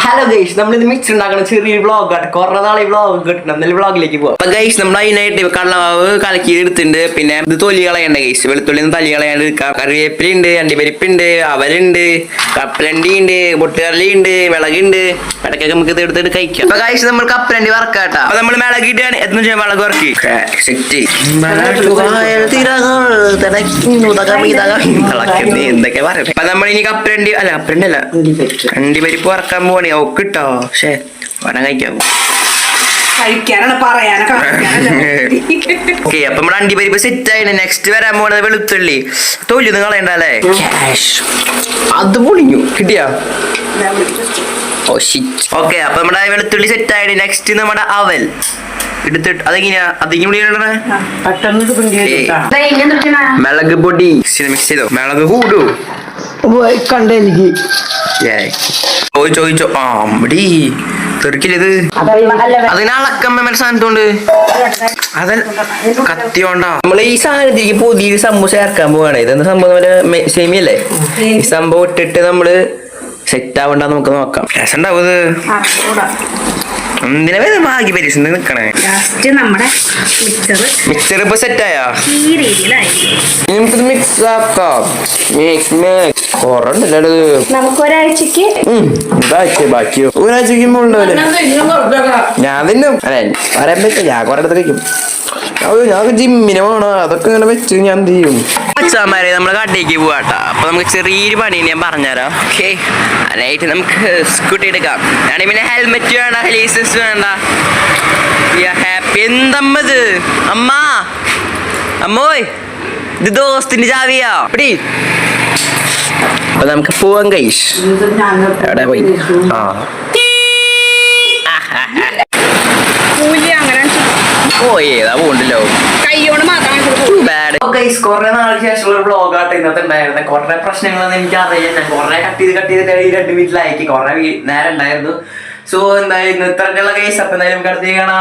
Hello guys, നമ്മളിത് mix ഉണ്ടാക്കുന്ന ചെറിയൊരു വ്ളോഗാണ്. കുറെ നാളെ വ്ളോഗ് കിട്ടണം, എന്നാലും വ്ളോഗിലേക്ക് പോവാം. അപ്പൊ ഗൈസ്, നമ്മൾ അതിനായിട്ട് കടലമാവ് കലക്കി എടുത്തിട്ടുണ്ട്. പിന്നെ ഇത് തൊലി കളയണ്ട ഗൈസ്, വെളുത്തുള്ളി തലി കളയാണ്ട് എടുക്കാം. കറിവേപ്പിലുണ്ട്, അണ്ടിപ്പരിപ്പുണ്ട്, അവലുണ്ട്, കപ്പലണ്ടി ഉണ്ട്, പൊട്ടുകടലി ഉണ്ട്, മിളകുണ്ട്. ഇടയ്ക്കൊക്കെ നമുക്ക് ഇത് എടുത്തിട്ട് കഴിക്കാം. അപ്പൊ ഗൈസ്, നമ്മൾ കപ്പലണ്ടി വറക്കാട്ടാ. അപ്പൊ നമ്മൾ മിളകിട്ടാണ് എന്ന് വെച്ചാൽ മിളക് വറക്കി എന്തൊക്കെ പറയാം. അപ്പൊ നമ്മൾ ഇനി കപ്പലണ്ടി അല്ല അണ്ടിപ്പരിപ്പ് വറക്കാൻ പോവാണ്. കിട്ടോ പക്ഷേ വനം കഴിക്കാൻ ഓക്കെ. അപ്പൊ നമ്മുടെ അണ്ടിപ്പരിപ്പ് സെറ്റ് ആയിട്ട് നെക്സ്റ്റ് വരാൻ പോണത് വെളുത്തുള്ളി. തൊലി ഒന്നും കളയണ്ടല്ലേ? അത് പൊളിഞ്ഞു കിട്ടിയാ? ഓക്കെ. അപ്പൊ നമ്മുടെ വെളുത്തുള്ളി സെറ്റ് ആയിട്ട് നെക്സ്റ്റ് നമ്മുടെ അവൽ എടുത്തിട്ട് അതെങ്ങനെയാ മിളക് പൊടി മിക്സ് ചെയ്തോ. മിളക് കൂടൂ കണ്ട എനിക്ക് ചോദിച്ചോ. ആ അമ്പടി തെറിക്കില്ലത്. അതിനളക്കം സാധനത്തോണ്ട് അത് കത്തിയോണ്ടാ. നമ്മള് ഈ സാധനത്തിലേക്ക് പുതിയ സമൂസ ചേർക്കാൻ പോവാണ്. ഇതെന്താ സംഭവം? സെമിയല്ലേ? ഈ സംഭവം ഇട്ടിട്ട് നമ്മള് സെറ്റ് ആവണ്ട നമുക്ക് നോക്കാം. രസം ഉണ്ടാവും. എന്തിനാ ഭാഗ്യ പരീക്ഷ നിക്കണേ? മിക്സർ ഇപ്പൊ സെറ്റ് ആയാ? നമുക്കിത് മിക്സ് ആക്കാം. നമുക്കൊരാഴ്ചക്ക് ബാക്കിയോ? ഒരാഴ്ചക്ക് ഉണ്ടാവില്ലേ? ഞാൻ തിന്നും. പറയാൻ പറ്റില്ല, ഞാൻ കുറെ അടുത്ത് കഴിക്കും. ഞാൻ ജിമ്മിന് പോണോ അതൊക്കെ ഇങ്ങനെ വെച്ച് ഞാൻ എന്ത് ചെയ്യും? അച്ഛന്മാരെ നമ്മള് കടയിലേക്ക് പോവാട്ടാ. അപ്പൊ നമുക്ക് ചെറിയൊരു പണി ഞാൻ പറഞ്ഞുതരാം. ഓക്കെ, അതിനായിട്ട് നമുക്ക് സ്കൂട്ടി എടുക്കാം. ഞാനീ പിന്നെ ഹെൽമെറ്റ് വേണ്ട, ലൈസൻസ് വേണ്ട. ഹാപ്പി എന്തമ്മത് അമ്മോയ്, ഇത് ദോസ്തിന്റെ ചാവിയാ. അപ്പടി അപ്പൊ നമുക്ക് പോവാം ഗൈസ്. എവിടെ പോയി? ഏതാ പോണ്ടല്ലോ കയ്യോണ്ട് മാത്രം. കുറെ നാൾക്ക് ശേഷമുള്ള ഒരു വ്ളോഗാട്ട് ഇന്നത്തെ ഉണ്ടായിരുന്നത്. കുറെ പ്രശ്നങ്ങളൊന്നും എനിക്ക് അറിയാം. ഞാൻ കുറെ കട്ട് ചെയ്ത് ഈ 2 വീട്ടിലാക്കി കുറെ നേരം ഉണ്ടായിരുന്നു. സോ എന്തായാലും ഇന്നത്തെ കേസ്. അപ്പൊ എന്തായാലും നമുക്ക് അടുത്തേക്ക് കാണാം.